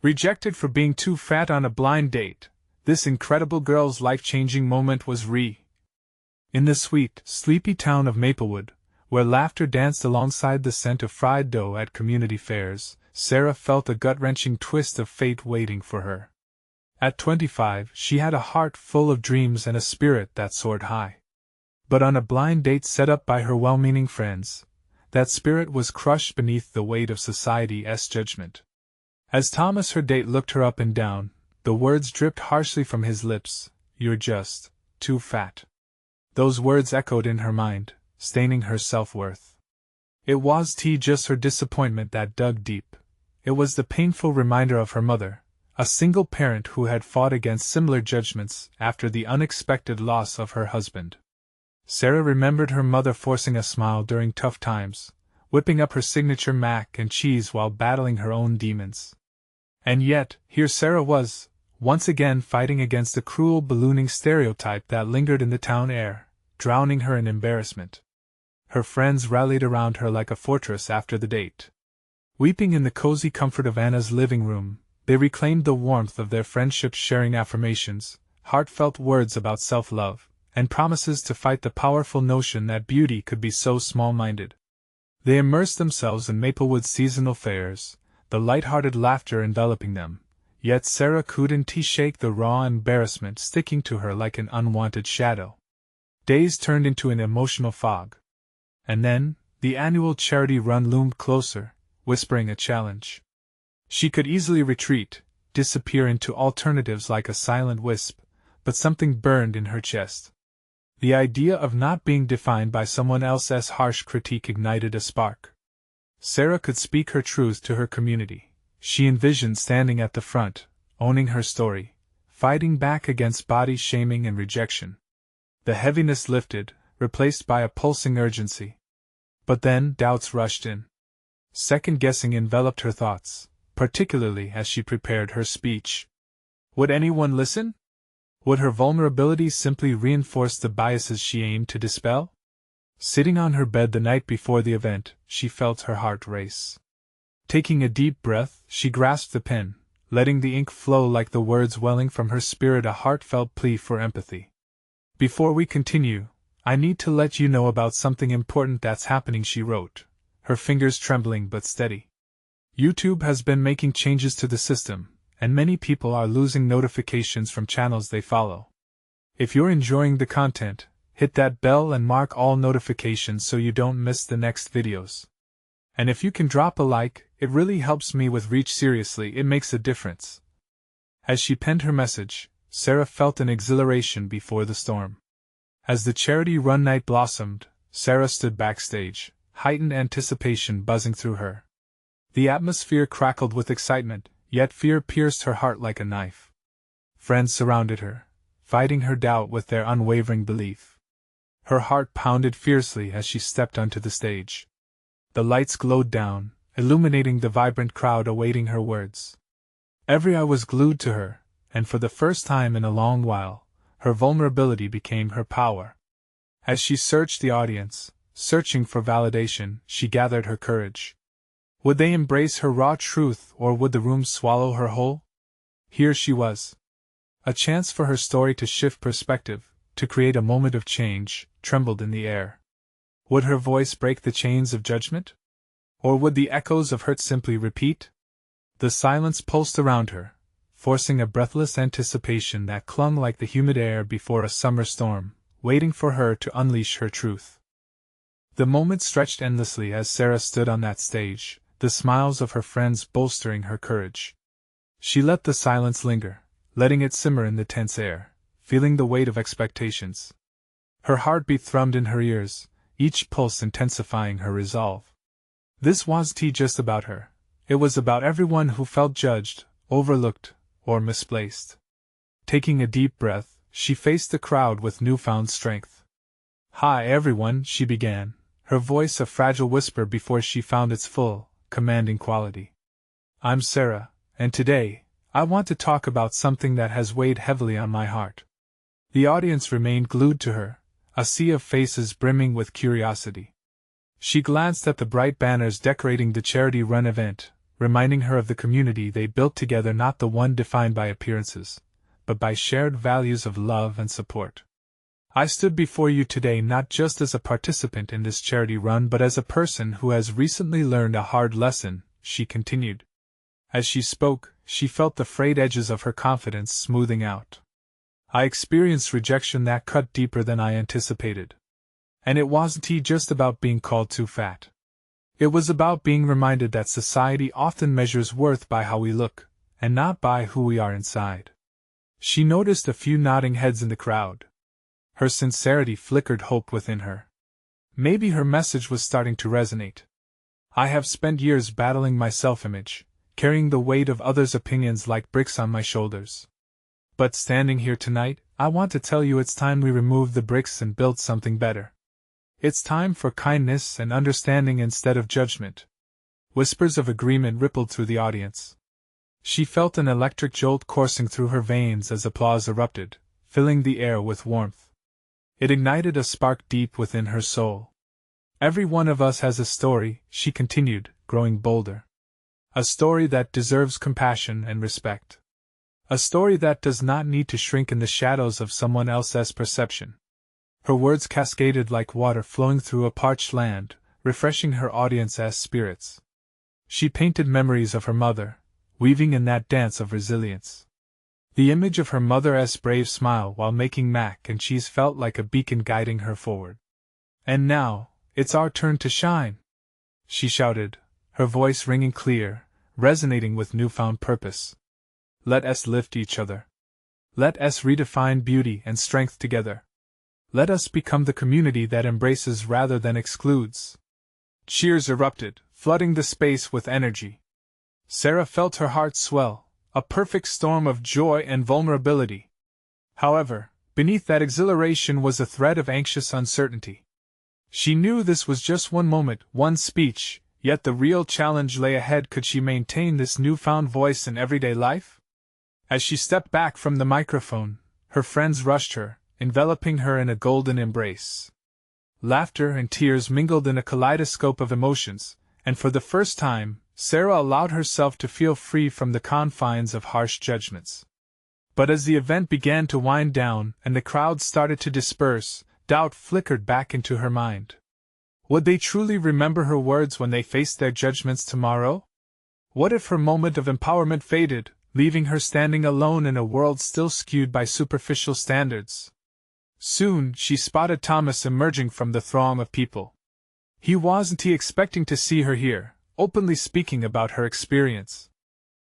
Rejected for being too fat on a blind date, this incredible girl's life-changing moment was in the sweet, sleepy town of Maplewood, where laughter danced alongside the scent of fried dough at community fairs. Sarah felt a gut-wrenching twist of fate waiting for her. At 25, she had a heart full of dreams and a spirit that soared high. But on a blind date set up by her well-meaning friends, that spirit was crushed beneath the weight of society's judgment. As Thomas, her date, looked her up and down, the words dripped harshly from his lips, "You're just too fat." Those words echoed in her mind, staining her self-worth. It wasn't just her disappointment that dug deep. It was the painful reminder of her mother, a single parent who had fought against similar judgments after the unexpected loss of her husband. Sarah remembered her mother forcing a smile during tough times, whipping up her signature mac and cheese while battling her own demons. And yet, here Sarah was, once again fighting against the cruel ballooning stereotype that lingered in the town air, drowning her in embarrassment. Her friends rallied around her like a fortress after the date. Weeping in the cozy comfort of Anna's living room, they reclaimed the warmth of their friendship, sharing affirmations, heartfelt words about self-love, and promises to fight the powerful notion that beauty could be so small-minded. They immersed themselves in Maplewood's seasonal fairs, the light-hearted laughter enveloping them, yet Sarah couldn't shake the raw embarrassment sticking to her like an unwanted shadow. Days turned into an emotional fog. And then, the annual charity run loomed closer, whispering a challenge. She could easily retreat, disappear into alternatives like a silent wisp, but something burned in her chest. The idea of not being defined by someone else's harsh critique ignited a spark. Sarah could speak her truth to her community. She envisioned standing at the front, owning her story, fighting back against body shaming and rejection. The heaviness lifted, replaced by a pulsing urgency. But then doubts rushed in. Second-guessing enveloped her thoughts, particularly as she prepared her speech. Would anyone listen? Would her vulnerability simply reinforce the biases she aimed to dispel? Sitting on her bed the night before the event, she felt her heart race. Taking a deep breath, she grasped the pen, letting the ink flow like the words welling from her spirit, a heartfelt plea for empathy. "Before we continue, I need to let you know about something important that's happening," she wrote, her fingers trembling but steady. "YouTube has been making changes to the system, and many people are losing notifications from channels they follow. If you're enjoying the content, hit that bell and mark all notifications so you don't miss the next videos. And if you can drop a like, it really helps me with reach. Seriously, it makes a difference." As she penned her message, Sarah felt an exhilaration before the storm. As the charity run night blossomed, Sarah stood backstage, heightened anticipation buzzing through her. The atmosphere crackled with excitement, yet fear pierced her heart like a knife. Friends surrounded her, fighting her doubt with their unwavering belief. Her heart pounded fiercely as she stepped onto the stage. The lights glowed down, illuminating the vibrant crowd awaiting her words. Every eye was glued to her, and for the first time in a long while, her vulnerability became her power. As she searched the audience, searching for validation, she gathered her courage. Would they embrace her raw truth, or would the room swallow her whole? Here she was. A chance for her story to shift perspective, to create a moment of change, trembled in the air. Would her voice break the chains of judgment? Or would the echoes of hurt simply repeat? The silence pulsed around her, forcing a breathless anticipation that clung like the humid air before a summer storm, waiting for her to unleash her truth. The moment stretched endlessly as Sarah stood on that stage, the smiles of her friends bolstering her courage. She let the silence linger, letting it simmer in the tense air, feeling the weight of expectations. Her heartbeat thrummed in her ears, each pulse intensifying her resolve. This wasn't just about her. It was about everyone who felt judged, overlooked, or misplaced. Taking a deep breath, she faced the crowd with newfound strength. "Hi everyone," she began, her voice a fragile whisper before she found its full, commanding quality. "I'm Sarah, and today, I want to talk about something that has weighed heavily on my heart." The audience remained glued to her, a sea of faces brimming with curiosity. She glanced at the bright banners decorating the charity run event, reminding her of the community they built together, not the one defined by appearances, but by shared values of love and support. I stood before you today not just as a participant in this charity run but as a person who has recently learned a hard lesson, she continued. As she spoke, she felt the frayed edges of her confidence smoothing out. I experienced rejection that cut deeper than I anticipated. And it wasn't just about being called too fat. It was about being reminded that society often measures worth by how we look, and not by who we are inside. She noticed a few nodding heads in the crowd. Her sincerity flickered hope within her. Maybe her message was starting to resonate. I have spent years battling my self-image, carrying the weight of others' opinions like bricks on my shoulders. But standing here tonight, I want to tell you it's time we remove the bricks and build something better. It's time for kindness and understanding instead of judgment. Whispers of agreement rippled through the audience. She felt an electric jolt coursing through her veins as applause erupted, filling the air with warmth. It ignited a spark deep within her soul. Every one of us has a story, she continued, growing bolder. A story that deserves compassion and respect. A story that does not need to shrink in the shadows of someone else's perception. Her words cascaded like water flowing through a parched land, refreshing her audience as spirits. She painted memories of her mother, weaving in that dance of resilience. The image of her mother's brave smile while making mac and cheese felt like a beacon guiding her forward. And now, it's our turn to shine, she shouted, her voice ringing clear, resonating with newfound purpose. Let us lift each other. Let us redefine beauty and strength together. Let us become the community that embraces rather than excludes. Cheers erupted, flooding the space with energy. Sarah felt her heart swell, a perfect storm of joy and vulnerability. However, beneath that exhilaration was a thread of anxious uncertainty. She knew this was just one moment, one speech, yet the real challenge lay ahead. Could she maintain this newfound voice in everyday life? As she stepped back from the microphone, her friends rushed her, enveloping her in a golden embrace. Laughter and tears mingled in a kaleidoscope of emotions, and for the first time, Sarah allowed herself to feel free from the confines of harsh judgments. But as the event began to wind down and the crowd started to disperse, doubt flickered back into her mind. Would they truly remember her words when they faced their judgments tomorrow? What if her moment of empowerment faded, leaving her standing alone in a world still skewed by superficial standards? Soon, she spotted Thomas emerging from the throng of people. He wasn't expecting to see her here, openly speaking about her experience.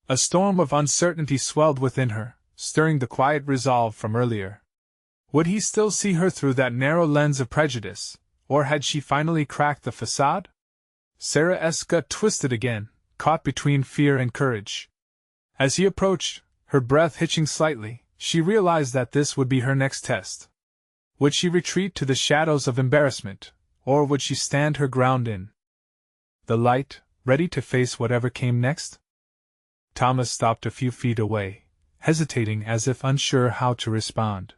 A storm of uncertainty swelled within her, stirring the quiet resolve from earlier. Would he still see her through that narrow lens of prejudice, or had she finally cracked the facade? Sarah's gut twisted again, caught between fear and courage. As he approached, her breath hitching slightly, she realized that this would be her next test. Would she retreat to the shadows of embarrassment, or would she stand her ground in the light, ready to face whatever came next? Thomas stopped a few feet away, hesitating as if unsure how to respond.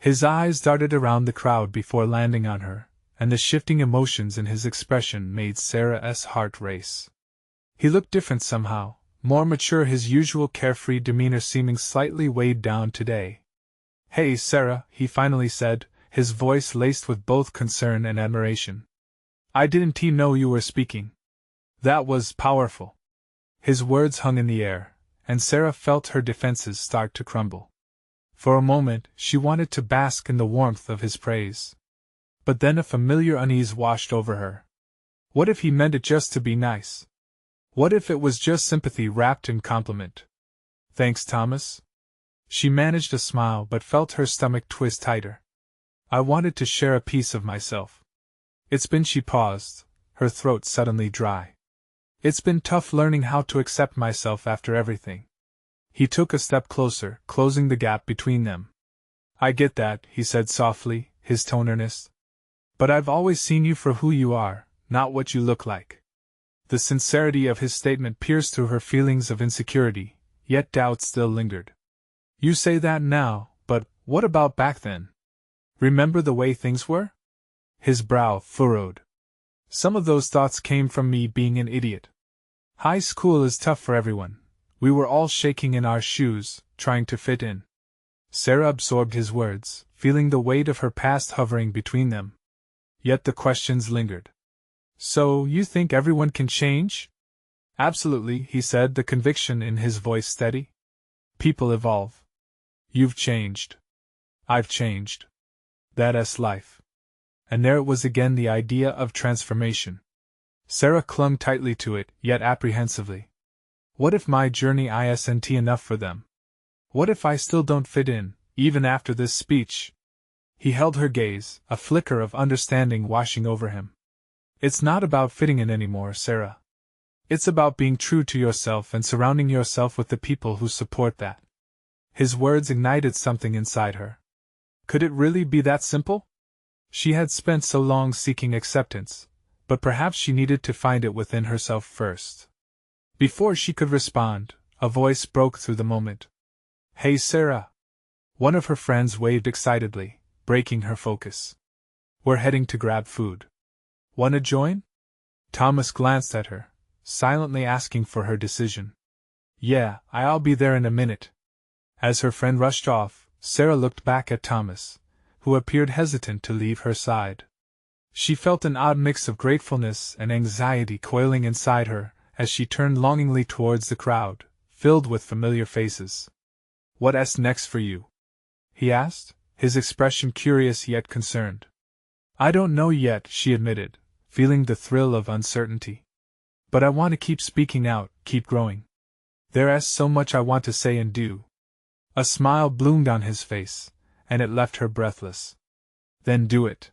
His eyes darted around the crowd before landing on her, and the shifting emotions in his expression made Sarah's heart race. He looked different somehow, more mature, his usual carefree demeanor seeming slightly weighed down today. "Hey, Sarah," he finally said, his voice laced with both concern and admiration. "I didn't know you were speaking." That was powerful. His words hung in the air, and Sarah felt her defenses start to crumble. For a moment, she wanted to bask in the warmth of his praise. But then a familiar unease washed over her. What if he meant it just to be nice? What if it was just sympathy wrapped in compliment? "Thanks, Thomas." She managed a smile but felt her stomach twist tighter. "I wanted to share a piece of myself. It's been," she paused, her throat suddenly dry. "It's been tough learning how to accept myself after everything." He took a step closer, closing the gap between them. "I get that," he said softly, his tone earnest. "But I've always seen you for who you are, not what you look like." The sincerity of his statement pierced through her feelings of insecurity, yet doubt still lingered. "You say that now, but what about back then? Remember the way things were?" His brow furrowed. "Some of those thoughts came from me being an idiot. High school is tough for everyone. We were all shaking in our shoes, trying to fit in. Sarah absorbed his words, feeling the weight of her past hovering between them. Yet the questions lingered. So, you think everyone can change? Absolutely, he said, the conviction in his voice steady. People evolve. You've changed. I've changed. That's life. And there it was again, the idea of transformation. Sarah clung tightly to it, yet apprehensively. What if my journey isn't enough for them? What if I still don't fit in, even after this speech? He held her gaze, a flicker of understanding washing over him. It's not about fitting in anymore, Sarah. It's about being true to yourself and surrounding yourself with the people who support that. His words ignited something inside her. Could it really be that simple? She had spent so long seeking acceptance, but perhaps she needed to find it within herself first. Before she could respond, a voice broke through the moment. Hey, Sarah! One of her friends waved excitedly, breaking her focus. We're heading to grab food. Wanna join? Thomas glanced at her, silently asking for her decision. Yeah, I'll be there in a minute. As her friend rushed off, Sarah looked back at Thomas, who appeared hesitant to leave her side. She felt an odd mix of gratefulness and anxiety coiling inside her as she turned longingly towards the crowd, filled with familiar faces. What's next for you? He asked, his expression curious yet concerned. I don't know yet, she admitted, feeling the thrill of uncertainty. But I want to keep speaking out, keep growing. There's so much I want to say and do. A smile bloomed on his face, and it left her breathless. Then do it.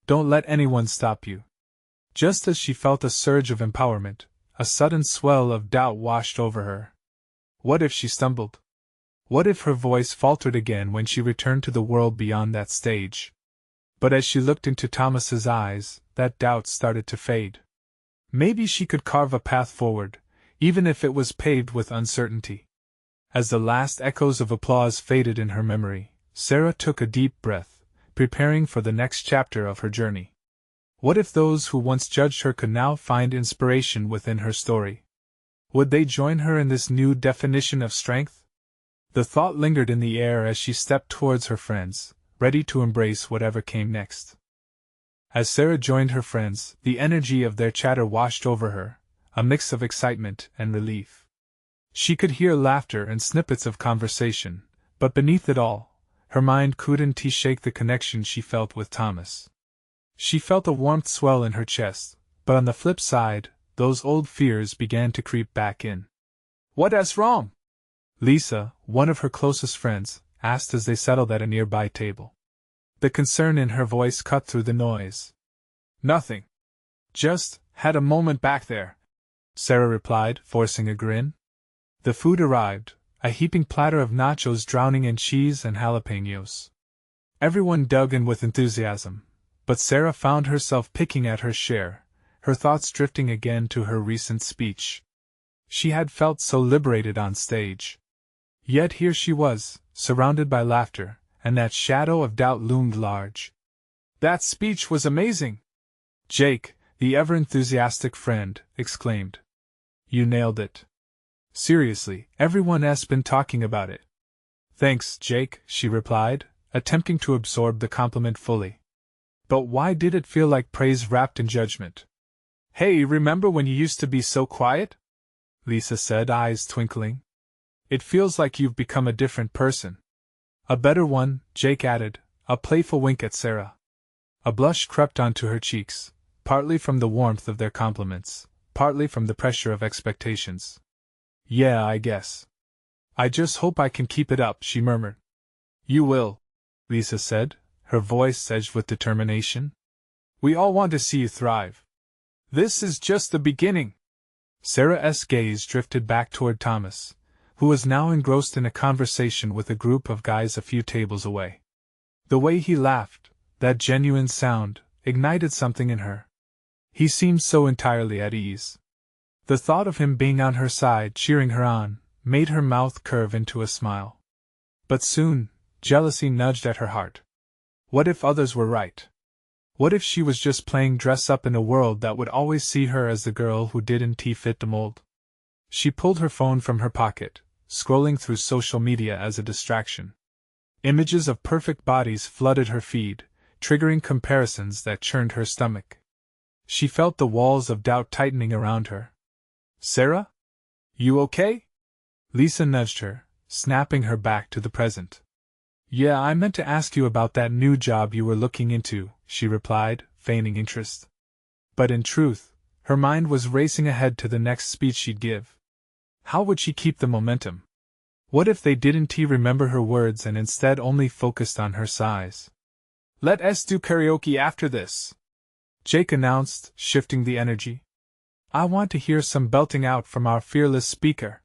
Don't let anyone stop you. Just as she felt a surge of empowerment, a sudden swell of doubt washed over her. What if she stumbled? What if her voice faltered again when she returned to the world beyond that stage? But as she looked into Thomas's eyes, that doubt started to fade. Maybe she could carve a path forward, even if it was paved with uncertainty. As the last echoes of applause faded in her memory, Sarah took a deep breath, preparing for the next chapter of her journey. What if those who once judged her could now find inspiration within her story? Would they join her in this new definition of strength? The thought lingered in the air as she stepped towards her friends, ready to embrace whatever came next. As Sarah joined her friends, the energy of their chatter washed over her, a mix of excitement and relief. She could hear laughter and snippets of conversation, but beneath it all, her mind couldn't shake the connection she felt with Thomas. She felt a warmth swell in her chest, but on the flip side, those old fears began to creep back in. What's wrong? Lisa, one of her closest friends, asked as they settled at a nearby table. The concern in her voice cut through the noise. Nothing. Just had a moment back there, Sarah replied, forcing a grin. The food arrived, a heaping platter of nachos drowning in cheese and jalapenos. Everyone dug in with enthusiasm, but Sarah found herself picking at her share, her thoughts drifting again to her recent speech. She had felt so liberated on stage. Yet here she was, surrounded by laughter, and that shadow of doubt loomed large. That speech was amazing! Jake, the ever-enthusiastic friend, exclaimed. You nailed it. Seriously, everyone's been talking about it. Thanks, Jake, she replied, attempting to absorb the compliment fully. But why did it feel like praise wrapped in judgment? Hey, remember when you used to be so quiet? Lisa said, eyes twinkling. It feels like you've become a different person. A better one, Jake added, a playful wink at Sarah. A blush crept onto her cheeks, partly from the warmth of their compliments, partly from the pressure of expectations. Yeah, I guess. I just hope I can keep it up, she murmured. You will, Lisa said, her voice edged with determination. We all want to see you thrive. This is just the beginning. Sarah's gaze drifted back toward Thomas, who was now engrossed in a conversation with a group of guys a few tables away. The way he laughed, that genuine sound, ignited something in her. He seemed so entirely at ease. The thought of him being on her side, cheering her on, made her mouth curve into a smile. But soon, jealousy nudged at her heart. What if others were right? What if she was just playing dress up in a world that would always see her as the girl who didn't fit the mold? She pulled her phone from her pocket, scrolling through social media as a distraction. Images of perfect bodies flooded her feed, triggering comparisons that churned her stomach. She felt the walls of doubt tightening around her. "Sarah? You okay?" Lisa nudged her, snapping her back to the present. "Yeah, I meant to ask you about that new job you were looking into," she replied, feigning interest. But in truth, her mind was racing ahead to the next speech she'd give. How would she keep the momentum? What if they didn't remember her words and instead only focused on her sighs? "Let us do karaoke after this," Jake announced, shifting the energy. "I want to hear some belting out from our fearless speaker."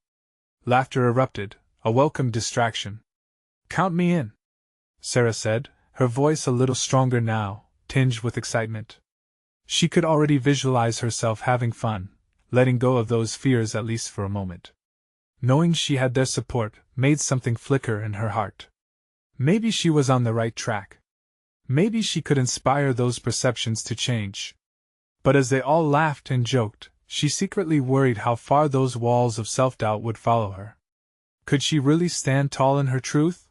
Laughter erupted, a welcome distraction. "Count me in," Sarah said, her voice a little stronger now, tinged with excitement. She could already visualize herself having fun, letting go of those fears at least for a moment. Knowing she had their support made something flicker in her heart. Maybe she was on the right track. Maybe she could inspire those perceptions to change. But as they all laughed and joked, she secretly worried how far those walls of self-doubt would follow her. Could she really stand tall in her truth?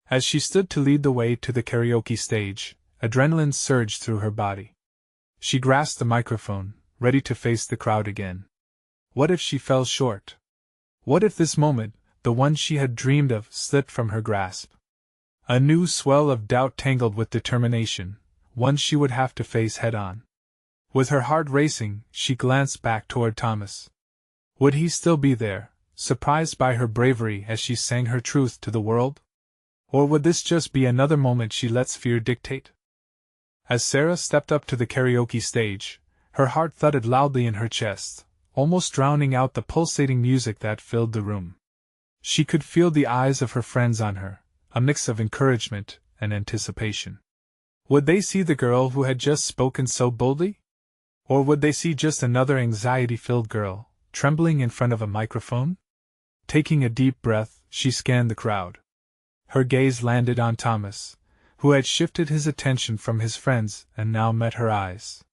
As she stood to lead the way to the karaoke stage, adrenaline surged through her body. She grasped the microphone, ready to face the crowd again. What if she fell short? What if this moment, the one she had dreamed of, slipped from her grasp? A new swell of doubt tangled with determination, one she would have to face head-on. With her heart racing, she glanced back toward Thomas. Would he still be there, surprised by her bravery as she sang her truth to the world? Or would this just be another moment she lets fear dictate? As Sarah stepped up to the karaoke stage, her heart thudded loudly in her chest, almost drowning out the pulsating music that filled the room. She could feel the eyes of her friends on her, a mix of encouragement and anticipation. Would they see the girl who had just spoken so boldly? Or would they see just another anxiety-filled girl, trembling in front of a microphone? Taking a deep breath, she scanned the crowd. Her gaze landed on Thomas, who had shifted his attention from his friends and now met her eyes.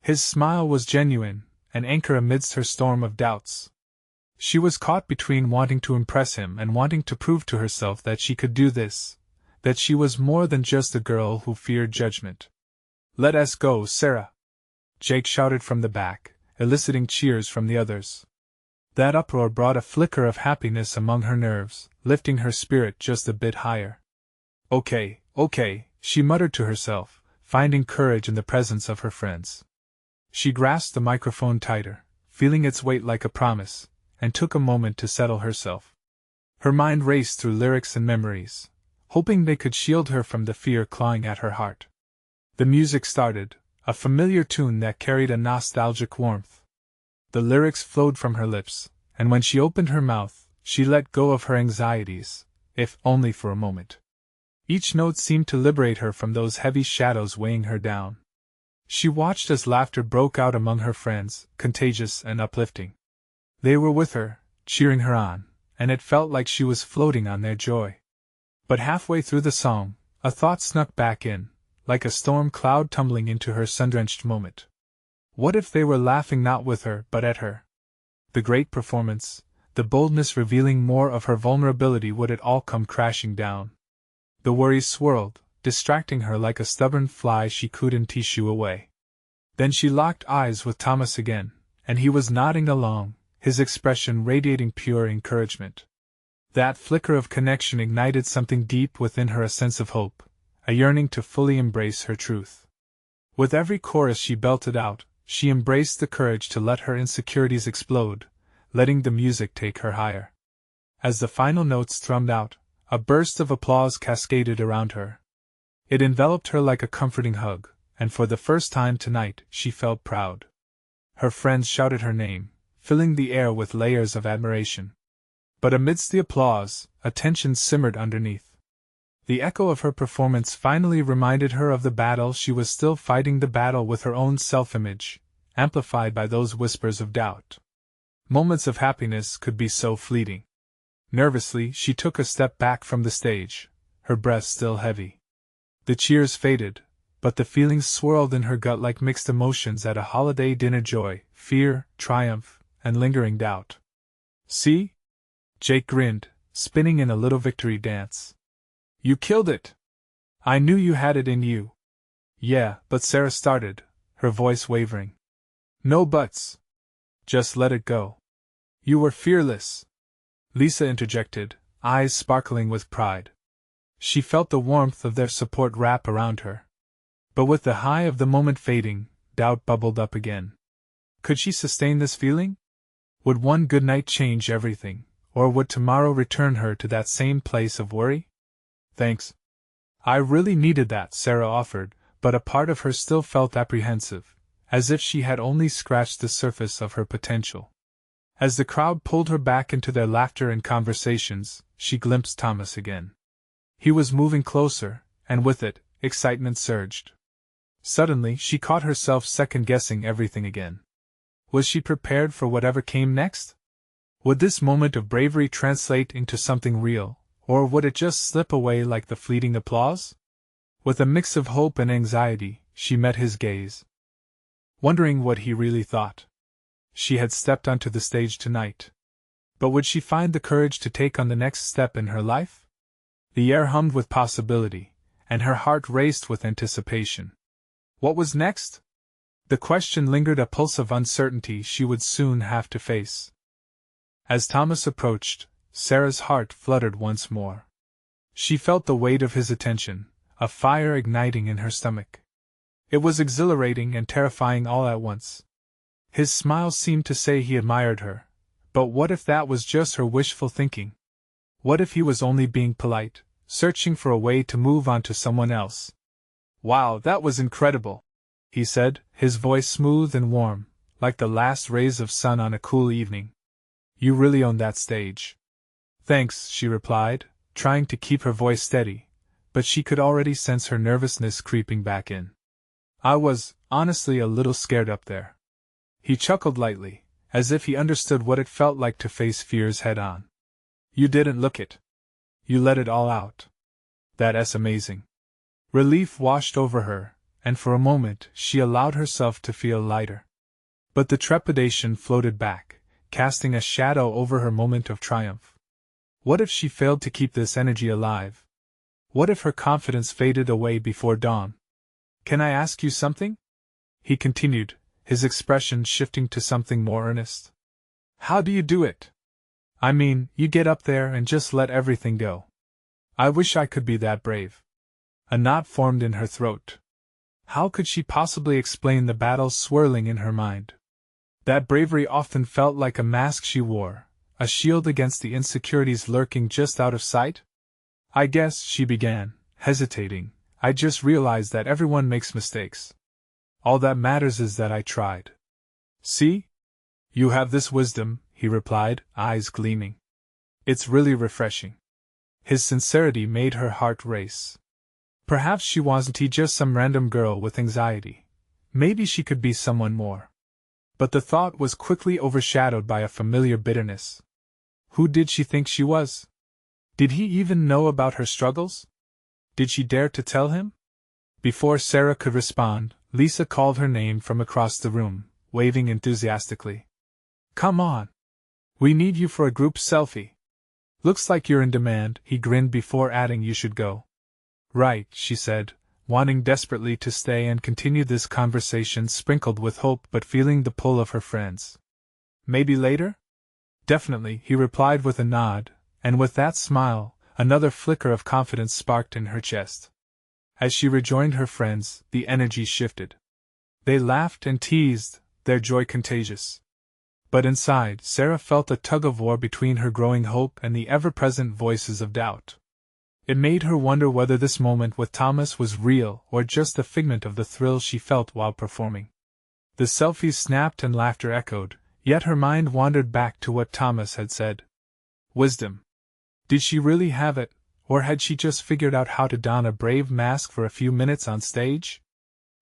His smile was genuine, an anchor amidst her storm of doubts. She was caught between wanting to impress him and wanting to prove to herself that she could do this, that she was more than just a girl who feared judgment. "Let us go, Sarah!" Jake shouted from the back, eliciting cheers from the others. That uproar brought a flicker of happiness among her nerves, lifting her spirit just a bit higher. Okay, she muttered to herself, finding courage in the presence of her friends. She grasped the microphone tighter, feeling its weight like a promise, and took a moment to settle herself. Her mind raced through lyrics and memories, hoping they could shield her from the fear clawing at her heart. The music started, a familiar tune that carried a nostalgic warmth. The lyrics flowed from her lips, and when she opened her mouth, she let go of her anxieties, if only for a moment. Each note seemed to liberate her from those heavy shadows weighing her down. She watched as laughter broke out among her friends, contagious and uplifting. They were with her, cheering her on, and it felt like she was floating on their joy. But halfway through the song, a thought snuck back in, like a storm cloud tumbling into her sun-drenched moment. What if they were laughing not with her but at her? The great performance, the boldness revealing more of her vulnerability, would it all come crashing down? The worries swirled, distracting her like a stubborn fly she couldn't shoo away. Then she locked eyes with Thomas again, and he was nodding along, his expression radiating pure encouragement. That flicker of connection ignited something deep within her, a sense of hope, a yearning to fully embrace her truth. With every chorus she belted out, she embraced the courage to let her insecurities explode, letting the music take her higher. As the final notes thrummed out, a burst of applause cascaded around her. It enveloped her like a comforting hug, and for the first time tonight she felt proud. Her friends shouted her name, filling the air with layers of admiration. But amidst the applause, a tension simmered underneath. The echo of her performance finally reminded her of the battle she was still fighting, the battle with her own self-image, amplified by those whispers of doubt. Moments of happiness could be so fleeting. Nervously, she took a step back from the stage, her breath still heavy. The cheers faded, but the feelings swirled in her gut like mixed emotions at a holiday dinner: joy, fear, triumph, and lingering doubt. See? Jake grinned, spinning in a little victory dance. You killed it! I knew you had it in you. Yeah, but Sarah started, her voice wavering. No buts. Just let it go. You were fearless. Lisa interjected, eyes sparkling with pride. She felt the warmth of their support wrap around her. But with the high of the moment fading, doubt bubbled up again. Could she sustain this feeling? Would one good night change everything, or would tomorrow return her to that same place of worry? Thanks. I really needed that, Sarah offered, but a part of her still felt apprehensive, as if she had only scratched the surface of her potential. As the crowd pulled her back into their laughter and conversations, she glimpsed Thomas again. He was moving closer, and with it, excitement surged. Suddenly, she caught herself second-guessing everything again. Was she prepared for whatever came next? Would this moment of bravery translate into something real, or would it just slip away like the fleeting applause? With a mix of hope and anxiety, she met his gaze, wondering what he really thought. She had stepped onto the stage tonight. But would she find the courage to take on the next step in her life? The air hummed with possibility, and her heart raced with anticipation. What was next? The question lingered, a pulse of uncertainty she would soon have to face. As Thomas approached, Sarah's heart fluttered once more. She felt the weight of his attention, a fire igniting in her stomach. It was exhilarating and terrifying all at once. His smile seemed to say he admired her, but what if that was just her wishful thinking? What if he was only being polite, searching for a way to move on to someone else? Wow, that was incredible, he said, his voice smooth and warm, like the last rays of sun on a cool evening. You really own that stage. Thanks, she replied, trying to keep her voice steady, but she could already sense her nervousness creeping back in. I was, honestly, a little scared up there. He chuckled lightly, as if he understood what it felt like to face fears head-on. You didn't look it. You let it all out. That's amazing. Relief washed over her, and for a moment she allowed herself to feel lighter. But the trepidation floated back, casting a shadow over her moment of triumph. What if she failed to keep this energy alive? What if her confidence faded away before dawn? Can I ask you something? He continued, his expression shifting to something more earnest. How do you do it? I mean, you get up there and just let everything go. I wish I could be that brave. A knot formed in her throat. How could she possibly explain the battles swirling in her mind? That bravery often felt like a mask she wore, a shield against the insecurities lurking just out of sight. I guess, she began, hesitating, I just realized that everyone makes mistakes. All that matters is that I tried. See? You have this wisdom, he replied, eyes gleaming. It's really refreshing. His sincerity made her heart race. Perhaps she wasn't just some random girl with anxiety. Maybe she could be someone more. But the thought was quickly overshadowed by a familiar bitterness. Who did she think she was? Did he even know about her struggles? Did she dare to tell him? Before Sarah could respond, Lisa called her name from across the room, waving enthusiastically. Come on. We need you for a group selfie. Looks like you're in demand, he grinned before adding you should go. Right, she said, wanting desperately to stay and continue this conversation sprinkled with hope but feeling the pull of her friends. Maybe later? Definitely, he replied with a nod, and with that smile, another flicker of confidence sparked in her chest. As she rejoined her friends, the energy shifted. They laughed and teased, their joy contagious. But inside, Sarah felt a tug-of-war between her growing hope and the ever-present voices of doubt. It made her wonder whether this moment with Thomas was real or just a figment of the thrill she felt while performing. The selfies snapped and laughter echoed, yet her mind wandered back to what Thomas had said. Wisdom. Did she really have it, or had she just figured out how to don a brave mask for a few minutes on stage?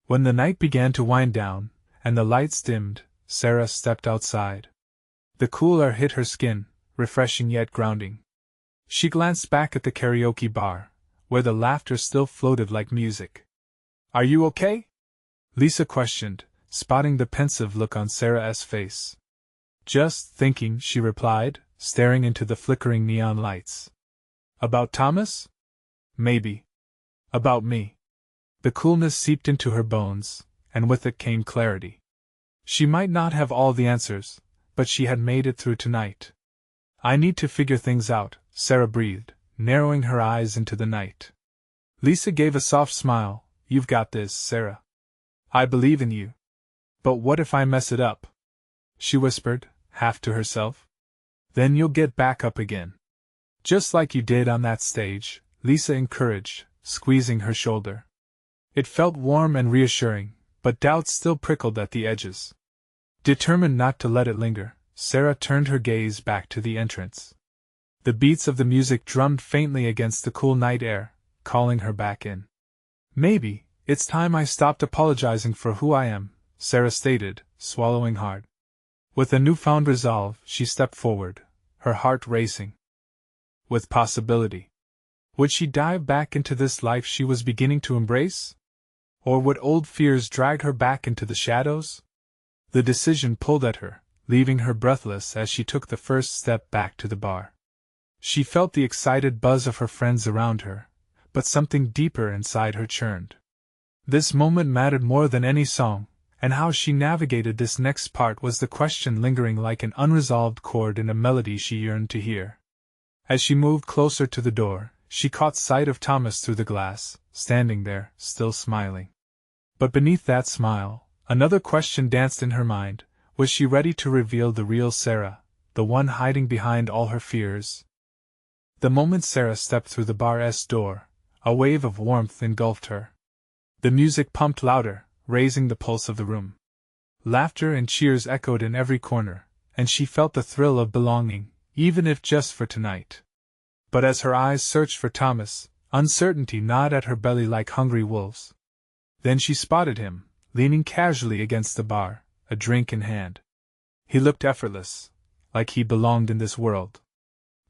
When the night began to wind down, and the lights dimmed, Sarah stepped outside. The cool air hit her skin, refreshing yet grounding. She glanced back at the karaoke bar, where the laughter still floated like music. Are you okay? Lisa questioned, spotting the pensive look on Sarah's face. Just thinking, she replied, staring into the flickering neon lights. About Thomas? Maybe. About me. The coolness seeped into her bones, and with it came clarity. She might not have all the answers, but she had made it through tonight. I need to figure things out, Sarah breathed, narrowing her eyes into the night. Lisa gave a soft smile. You've got this, Sarah. I believe in you. But what if I mess it up? She whispered, half to herself. Then you'll get back up again. Just like you did on that stage, Lisa encouraged, squeezing her shoulder. It felt warm and reassuring, but doubt still prickled at the edges. Determined not to let it linger, Sarah turned her gaze back to the entrance. The beats of the music drummed faintly against the cool night air, calling her back in. Maybe it's time I stopped apologizing for who I am, Sarah stated, swallowing hard. With a newfound resolve, she stepped forward, her heart racing with possibility. Would she dive back into this life she was beginning to embrace? Or would old fears drag her back into the shadows? The decision pulled at her, leaving her breathless as she took the first step back to the bar. She felt the excited buzz of her friends around her, but something deeper inside her churned. This moment mattered more than any song, and how she navigated this next part was the question lingering like an unresolved chord in a melody she yearned to hear. As she moved closer to the door, she caught sight of Thomas through the glass, standing there, still smiling. But beneath that smile, another question danced in her mind. Was she ready to reveal the real Sarah, the one hiding behind all her fears? The moment Sarah stepped through the bar's door, a wave of warmth engulfed her. The music pumped louder, raising the pulse of the room. Laughter and cheers echoed in every corner, and she felt the thrill of belonging, even if just for tonight. But as her eyes searched for Thomas, uncertainty gnawed at her belly like hungry wolves. Then she spotted him, leaning casually against the bar, a drink in hand. He looked effortless, like he belonged in this world.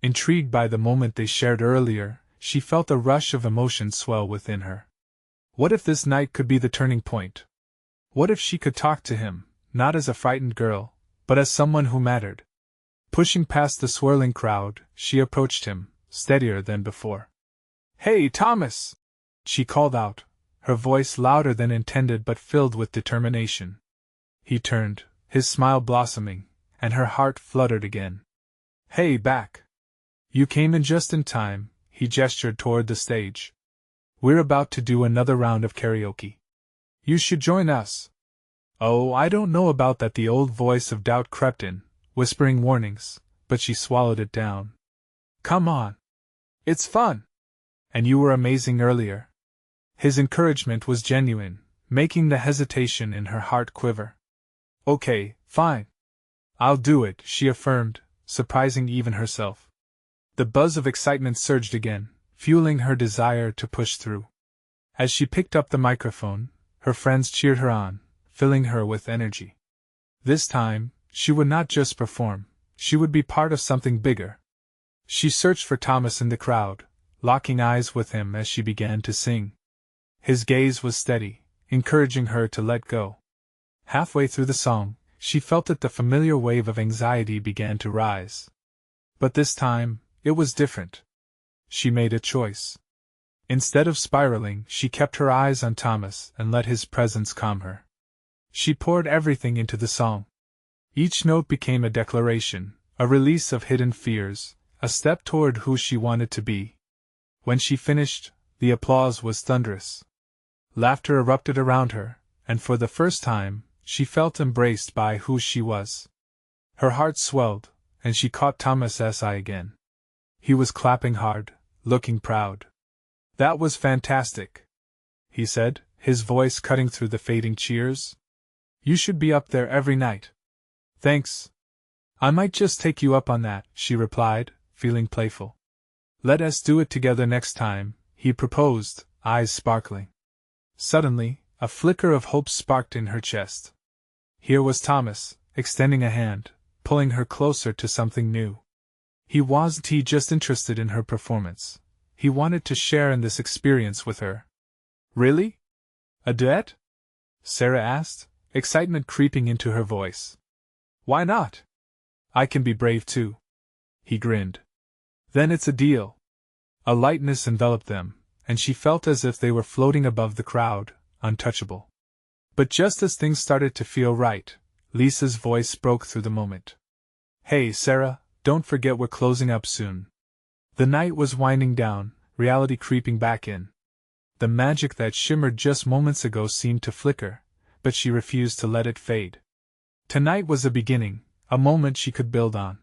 Intrigued by the moment they shared earlier, she felt a rush of emotion swell within her. What if this night could be the turning point? What if she could talk to him, not as a frightened girl, but as someone who mattered? Pushing past the swirling crowd, she approached him, steadier than before. "Hey, Thomas!" she called out, her voice louder than intended but filled with determination. He turned, his smile blossoming, and her heart fluttered again. "Hey, back! You came in just in time," he gestured toward the stage. "We're about to do another round of karaoke. You should join us." "Oh, I don't know about that," the old voice of doubt crept in, whispering warnings, but she swallowed it down. "Come on. It's fun. And you were amazing earlier." His encouragement was genuine, making the hesitation in her heart quiver. "Okay, fine. I'll do it," she affirmed, surprising even herself. The buzz of excitement surged again, fueling her desire to push through. As she picked up the microphone, her friends cheered her on, filling her with energy. This time, she would not just perform, she would be part of something bigger. She searched for Thomas in the crowd, locking eyes with him as she began to sing. His gaze was steady, encouraging her to let go. Halfway through the song, she felt that the familiar wave of anxiety began to rise. But this time, it was different. She made a choice. Instead of spiraling, she kept her eyes on Thomas and let his presence calm her. She poured everything into the song. Each note became a declaration, a release of hidden fears, a step toward who she wanted to be. When she finished, the applause was thunderous. Laughter erupted around her, and for the first time, she felt embraced by who she was. Her heart swelled, and she caught Thomas's eye again. He was clapping hard, looking proud. "That was fantastic," he said, his voice cutting through the fading cheers. "You should be up there every night." "Thanks. I might just take you up on that," she replied, feeling playful. "Let us do it together next time," he proposed, eyes sparkling. Suddenly, a flicker of hope sparked in her chest. Here was Thomas, extending a hand, pulling her closer to something new. He wasn't just interested in her performance. He wanted to share in this experience with her. "Really? A duet?" Sarah asked, excitement creeping into her voice. "Why not? I can be brave too." he grinned. Then it's a deal. A lightness enveloped them, and she felt as if they were floating above the crowd, untouchable. But just as things started to feel right, Lisa's voice broke through the moment. Hey, Sarah, don't forget we're closing up soon. The night was winding down, reality creeping back in. The magic that shimmered just moments ago seemed to flicker, but she refused to let it fade. Tonight was a beginning, a moment she could build on.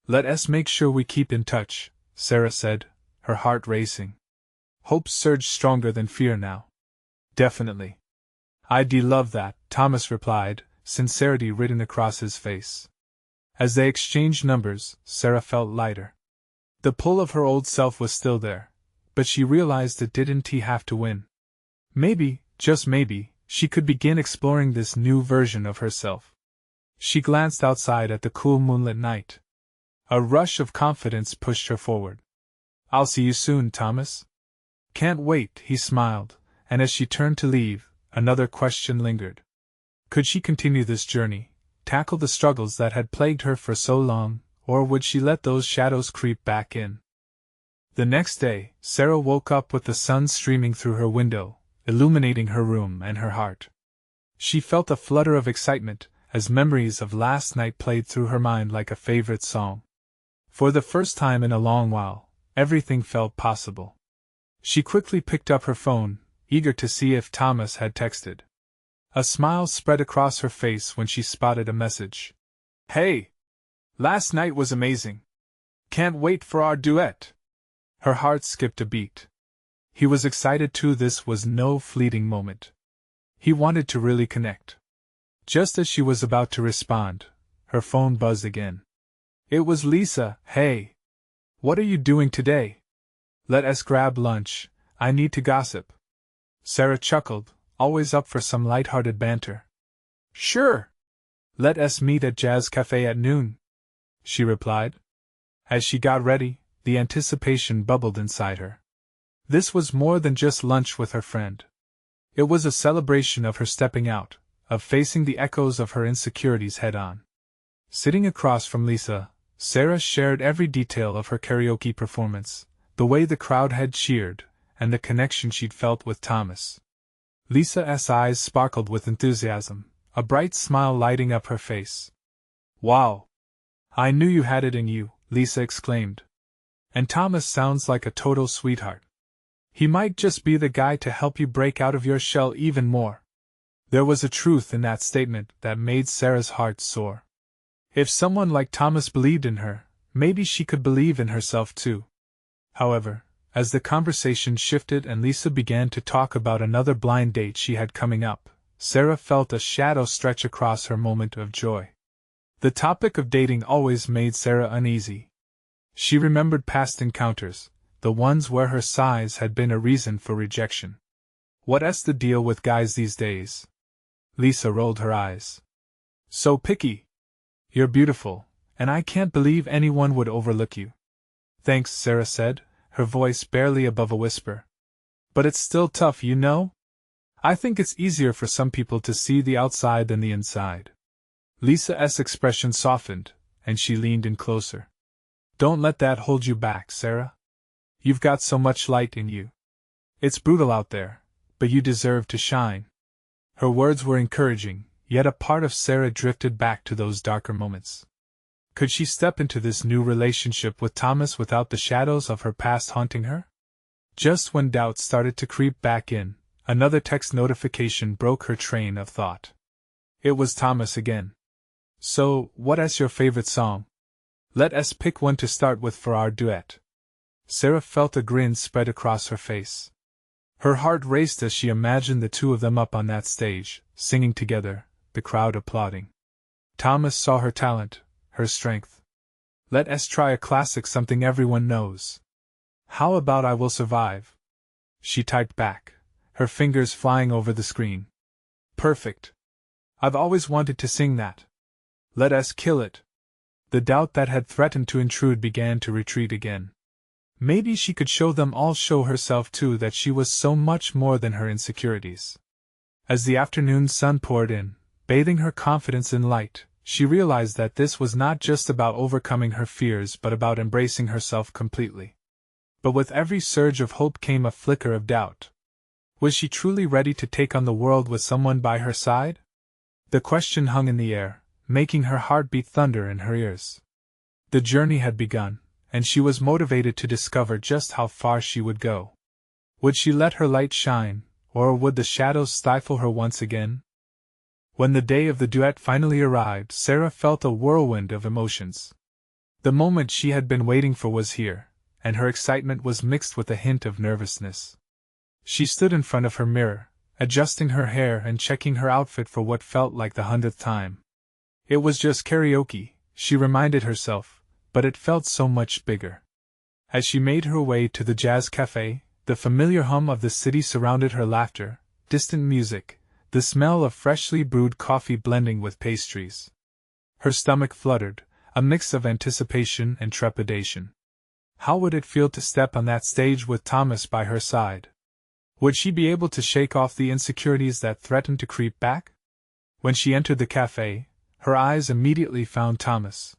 Let us make sure we keep in touch, Sarah said, her heart racing. Hope surged stronger than fear now. Definitely. I'd love that, Thomas replied, sincerity written across his face. As they exchanged numbers, Sarah felt lighter. The pull of her old self was still there, but she realized it didn't have to win. Maybe, just maybe, she could begin exploring this new version of herself. She glanced outside at the cool moonlit night. A rush of confidence pushed her forward. I'll see you soon, Thomas. Can't wait, he smiled, and as she turned to leave, another question lingered. Could she continue this journey, tackle the struggles that had plagued her for so long, or would she let those shadows creep back in? The next day, Sarah woke up with the sun streaming through her window, illuminating her room and her heart. She felt a flutter of excitement, as memories of last night played through her mind like a favorite song. For the first time in a long while, everything felt possible. She quickly picked up her phone, eager to see if Thomas had texted. A smile spread across her face when she spotted a message. Hey! Last night was amazing. Can't wait for our duet. Her heart skipped a beat. He was excited too. This was no fleeting moment. He wanted to really connect. Just as she was about to respond, her phone buzzed again. It was Lisa. Hey! What are you doing today? Let us grab lunch, I need to gossip. Sarah chuckled, always up for some light-hearted banter. Sure! Let us meet at Jazz Cafe at noon, she replied. As she got ready, the anticipation bubbled inside her. This was more than just lunch with her friend. It was a celebration of her stepping out, of facing the echoes of her insecurities head-on. Sitting across from Lisa, Sarah shared every detail of her karaoke performance, the way the crowd had cheered, and the connection she'd felt with Thomas. Lisa's eyes sparkled with enthusiasm, a bright smile lighting up her face. Wow! I knew you had it in you, Lisa exclaimed. And Thomas sounds like a total sweetheart. He might just be the guy to help you break out of your shell even more. There was a truth in that statement that made Sarah's heart soar. If someone like Thomas believed in her, maybe she could believe in herself too. However, as the conversation shifted and Lisa began to talk about another blind date she had coming up, Sarah felt a shadow stretch across her moment of joy. The topic of dating always made Sarah uneasy. She remembered past encounters, the ones where her size had been a reason for rejection. What's the deal with guys these days? Lisa rolled her eyes. So picky. You're beautiful, and I can't believe anyone would overlook you. Thanks, Sarah said, her voice barely above a whisper. But it's still tough, you know? I think it's easier for some people to see the outside than the inside. Lisa's expression softened, and she leaned in closer. Don't let that hold you back, Sarah. You've got so much light in you. It's brutal out there, but you deserve to shine. Her words were encouraging, yet a part of Sarah drifted back to those darker moments. Could she step into this new relationship with Thomas without the shadows of her past haunting her? Just when doubts started to creep back in, another text notification broke her train of thought. It was Thomas again. So, what's your favorite song? Let us pick one to start with for our duet. Sarah felt a grin spread across her face. Her heart raced as she imagined the two of them up on that stage, singing together, the crowd applauding. Thomas saw her talent, her strength. Let us try a classic, something everyone knows. How about I Will Survive? She typed back, her fingers flying over the screen. Perfect. I've always wanted to sing that. Let us kill it. The doubt that had threatened to intrude began to retreat again. Maybe she could show herself too, that she was so much more than her insecurities. As the afternoon sun poured in, bathing her confidence in light, she realized that this was not just about overcoming her fears but about embracing herself completely. But with every surge of hope came a flicker of doubt. Was she truly ready to take on the world with someone by her side? The question hung in the air, making her heart beat thunder in her ears. The journey had begun, and she was motivated to discover just how far she would go. Would she let her light shine, or would the shadows stifle her once again? When the day of the duet finally arrived, Sarah felt a whirlwind of emotions. The moment she had been waiting for was here, and her excitement was mixed with a hint of nervousness. She stood in front of her mirror, adjusting her hair and checking her outfit for what felt like the 100th time. It was just karaoke, she reminded herself, but it felt so much bigger. As she made her way to the jazz cafe, the familiar hum of the city surrounded her, laughter, distant music, the smell of freshly brewed coffee blending with pastries. Her stomach fluttered, a mix of anticipation and trepidation. How would it feel to step on that stage with Thomas by her side? Would she be able to shake off the insecurities that threatened to creep back? When she entered the cafe, her eyes immediately found Thomas.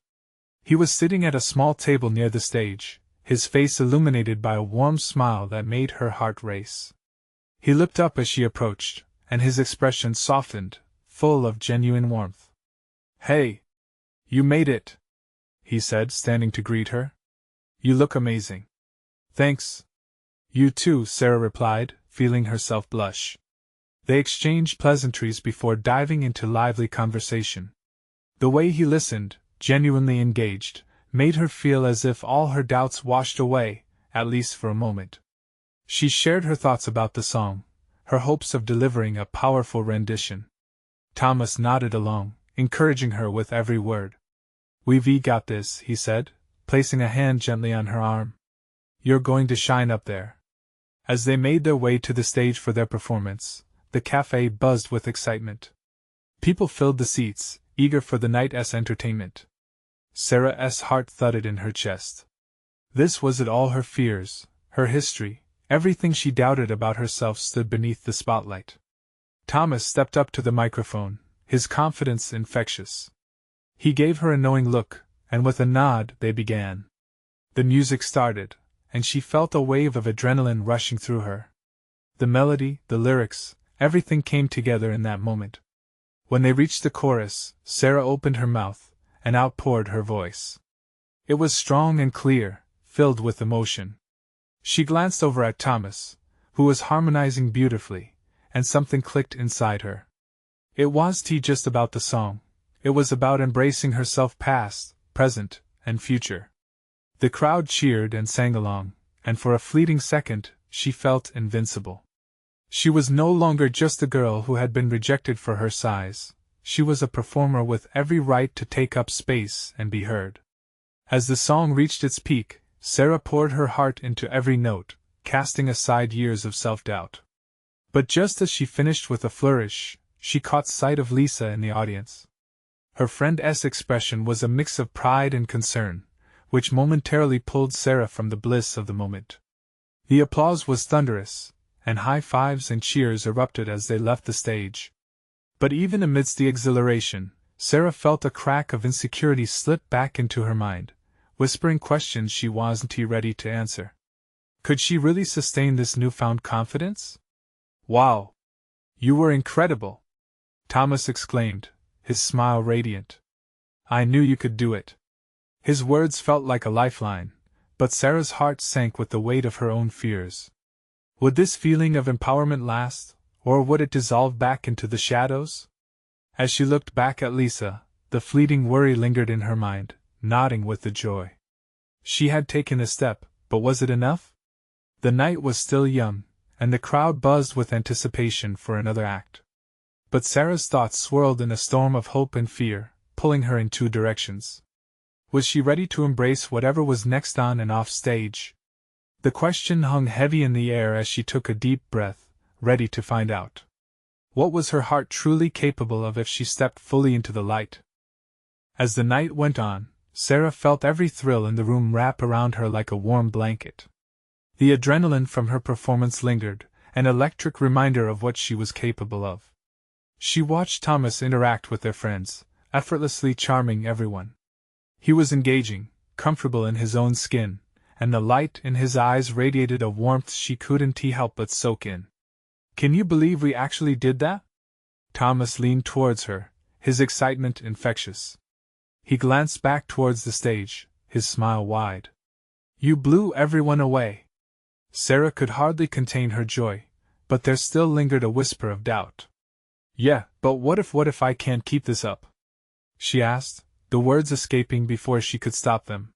He was sitting at a small table near the stage, his face illuminated by a warm smile that made her heart race. He looked up as she approached, and his expression softened, full of genuine warmth. "Hey! You made it!" he said, standing to greet her. "You look amazing." "Thanks." "You too," Sarah replied, feeling herself blush. They exchanged pleasantries before diving into lively conversation. The way he listened, genuinely engaged, made her feel as if all her doubts washed away, at least for a moment. She shared her thoughts about the song, her hopes of delivering a powerful rendition. Thomas nodded along, encouraging her with every word. "We've got this," he said, placing a hand gently on her arm. "You're going to shine up there." As they made their way to the stage for their performance, the cafe buzzed with excitement. People filled the seats, eager for the night's entertainment. Sarah's heart thudded in her chest. This was it all: her fears, her history, everything she doubted about herself stood beneath the spotlight. Thomas stepped up to the microphone, his confidence infectious. He gave her a knowing look, and with a nod they began. The music started, and she felt a wave of adrenaline rushing through her. The melody, the lyrics, everything came together in that moment. When they reached the chorus, Sarah opened her mouth, and outpoured her voice. It was strong and clear, filled with emotion. She glanced over at Thomas, who was harmonizing beautifully, and something clicked inside her. It wasn't just about the song, it was about embracing herself, past, present, and future. The crowd cheered and sang along, and for a fleeting second, she felt invincible. She was no longer just a girl who had been rejected for her size. She was a performer with every right to take up space and be heard. As the song reached its peak, Sarah poured her heart into every note, casting aside years of self-doubt. But just as she finished with a flourish, she caught sight of Lisa in the audience. Her friend's expression was a mix of pride and concern, which momentarily pulled Sarah from the bliss of the moment. The applause was thunderous, and high fives and cheers erupted as they left the stage. But even amidst the exhilaration, Sarah felt a crack of insecurity slip back into her mind, whispering questions she wasn't ready to answer. Could she really sustain this newfound confidence? "Wow! You were incredible!" Thomas exclaimed, his smile radiant. "I knew you could do it." His words felt like a lifeline, but Sarah's heart sank with the weight of her own fears. Would this feeling of empowerment last, or would it dissolve back into the shadows? As she looked back at Lisa, the fleeting worry lingered in her mind, nodding with the joy. She had taken a step, but was it enough? The night was still young, and the crowd buzzed with anticipation for another act. But Sarah's thoughts swirled in a storm of hope and fear, pulling her in two directions. Was she ready to embrace whatever was next on and off stage? The question hung heavy in the air as she took a deep breath, ready to find out. What was her heart truly capable of if she stepped fully into the light? As the night went on, Sarah felt every thrill in the room wrap around her like a warm blanket. The adrenaline from her performance lingered, an electric reminder of what she was capable of. She watched Thomas interact with their friends, effortlessly charming everyone. He was engaging, comfortable in his own skin, and the light in his eyes radiated a warmth she couldn't help but soak in. "Can you believe we actually did that?" Thomas leaned towards her, his excitement infectious. He glanced back towards the stage, his smile wide. "You blew everyone away." Sarah could hardly contain her joy, but there still lingered a whisper of doubt. "Yeah, but what if I can't keep this up?" she asked, the words escaping before she could stop them.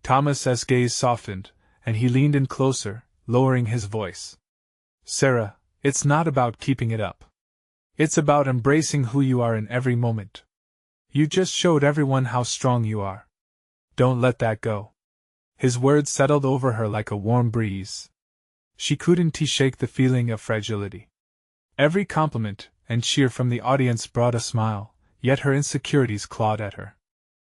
Thomas's gaze softened, and he leaned in closer, lowering his voice. "Sarah, it's not about keeping it up. It's about embracing who you are in every moment. You just showed everyone how strong you are. Don't let that go." His words settled over her like a warm breeze. She couldn't shake the feeling of fragility. Every compliment and cheer from the audience brought a smile, yet her insecurities clawed at her.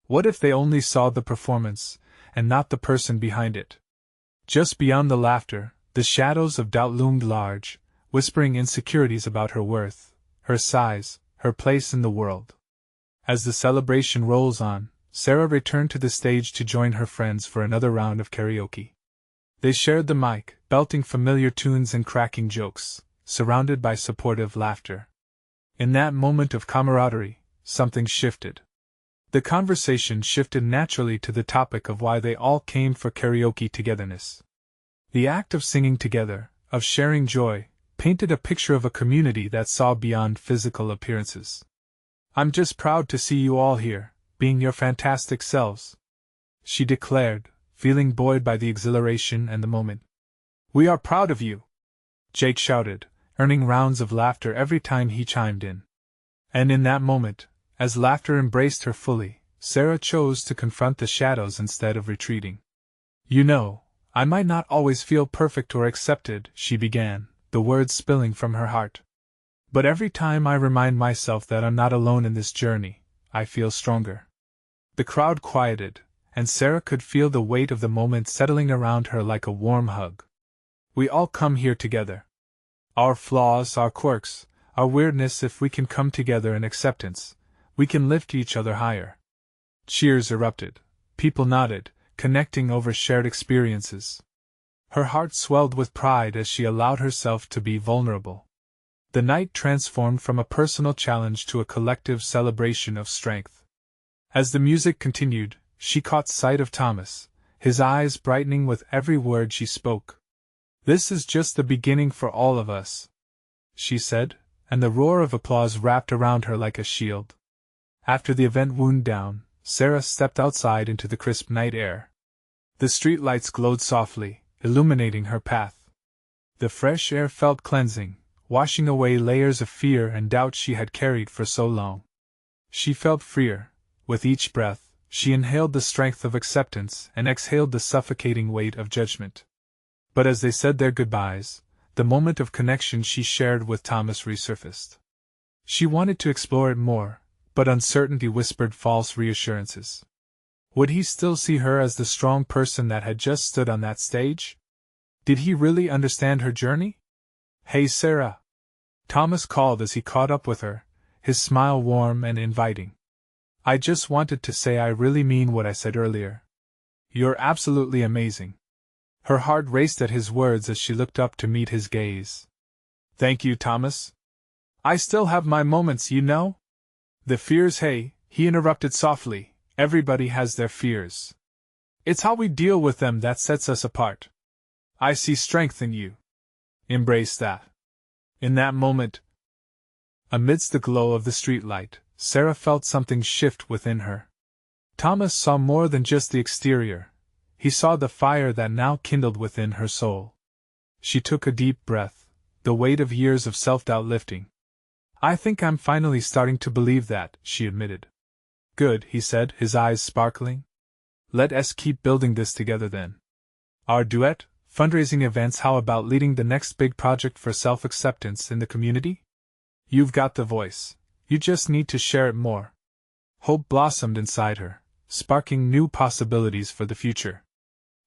What if they only saw the performance, and not the person behind it? Just beyond the laughter, the shadows of doubt loomed large, whispering insecurities about her worth, her size, her place in the world. As the celebration rolls on, Sarah returned to the stage to join her friends for another round of karaoke. They shared the mic, belting familiar tunes and cracking jokes, surrounded by supportive laughter. In that moment of camaraderie, something shifted. The conversation shifted naturally to the topic of why they all came for karaoke togetherness. The act of singing together, of sharing joy, painted a picture of a community that saw beyond physical appearances. "I'm just proud to see you all here, being your fantastic selves," she declared, feeling buoyed by the exhilaration and the moment. "We are proud of you," Jake shouted, earning rounds of laughter every time he chimed in. And in that moment, as laughter embraced her fully, Sarah chose to confront the shadows instead of retreating. "You know, I might not always feel perfect or accepted," she began, the words spilling from her heart. "But every time I remind myself that I'm not alone in this journey, I feel stronger." The crowd quieted, and Sarah could feel the weight of the moment settling around her like a warm hug. "We all come here together. Our flaws, our quirks, our weirdness, if we can come together in acceptance, we can lift each other higher." Cheers erupted. People nodded, connecting over shared experiences. Her heart swelled with pride as she allowed herself to be vulnerable. The night transformed from a personal challenge to a collective celebration of strength. As the music continued, she caught sight of Thomas, his eyes brightening with every word she spoke. "This is just the beginning for all of us," she said, and the roar of applause wrapped around her like a shield. After the event wound down, Sarah stepped outside into the crisp night air. The streetlights glowed softly, illuminating her path. The fresh air felt cleansing, washing away layers of fear and doubt she had carried for so long. She felt freer. With each breath, she inhaled the strength of acceptance and exhaled the suffocating weight of judgment. But as they said their goodbyes, the moment of connection she shared with Thomas resurfaced. She wanted to explore it more, but uncertainty whispered false reassurances. Would he still see her as the strong person that had just stood on that stage? Did he really understand her journey? "Hey, Sarah!" Thomas called as he caught up with her, his smile warm and inviting. "I just wanted to say I really mean what I said earlier. You're absolutely amazing." Her heart raced at his words as she looked up to meet his gaze. "Thank you, Thomas. I still have my moments, you know." "The fears, hey," he interrupted softly, "everybody has their fears. It's how we deal with them that sets us apart. I see strength in you. Embrace that." In that moment, amidst the glow of the streetlight, Sarah felt something shift within her. Thomas saw more than just the exterior. He saw the fire that now kindled within her soul. She took a deep breath, the weight of years of self-doubt lifting. "I think I'm finally starting to believe that," she admitted. "Good," he said, his eyes sparkling. "Let us keep building this together then. Our duet, fundraising events, how about leading the next big project for self-acceptance in the community? You've got the voice. You just need to share it more." Hope blossomed inside her, sparking new possibilities for the future.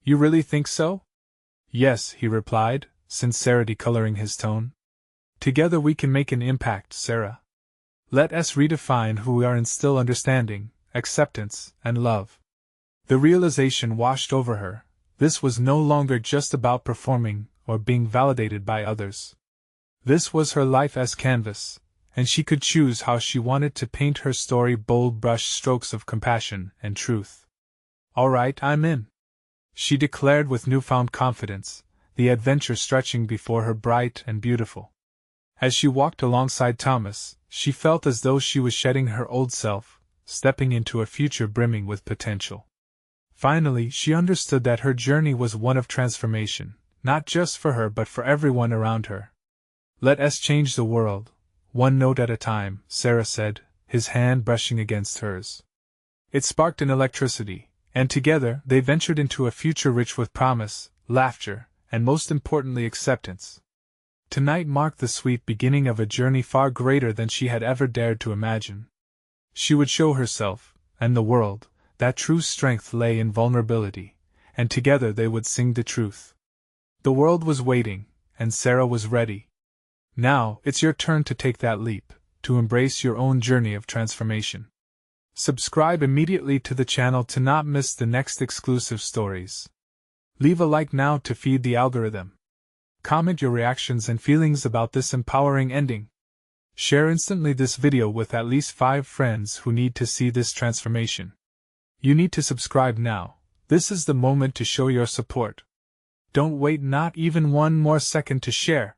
"You really think so?" "Yes," he replied, sincerity coloring his tone. "Together we can make an impact, Sarah." Let us redefine who we are and instill understanding, acceptance, and love. The realization washed over her. This was no longer just about performing or being validated by others. This was her life as canvas, and she could choose how she wanted to paint her story, bold brush strokes of compassion and truth. "All right, I'm in," she declared with newfound confidence, the adventure stretching before her bright and beautiful. As she walked alongside Thomas, she felt as though she was shedding her old self, stepping into a future brimming with potential. Finally, she understood that her journey was one of transformation, not just for her but for everyone around her. "Let us change the world, one note at a time," Sarah said, his hand brushing against hers. It sparked an electricity, and together they ventured into a future rich with promise, laughter, and most importantly acceptance. Tonight marked the sweet beginning of a journey far greater than she had ever dared to imagine. She would show herself, and the world, that true strength lay in vulnerability, and together they would sing the truth. The world was waiting, and Sarah was ready. Now, it's your turn to take that leap, to embrace your own journey of transformation. Subscribe immediately to the channel to not miss the next exclusive stories. Leave a like now to feed the algorithm. Comment your reactions and feelings about this empowering ending. Share instantly this video with at least 5 friends who need to see this transformation. You need to subscribe now. This is the moment to show your support. Don't wait not even one more second to share.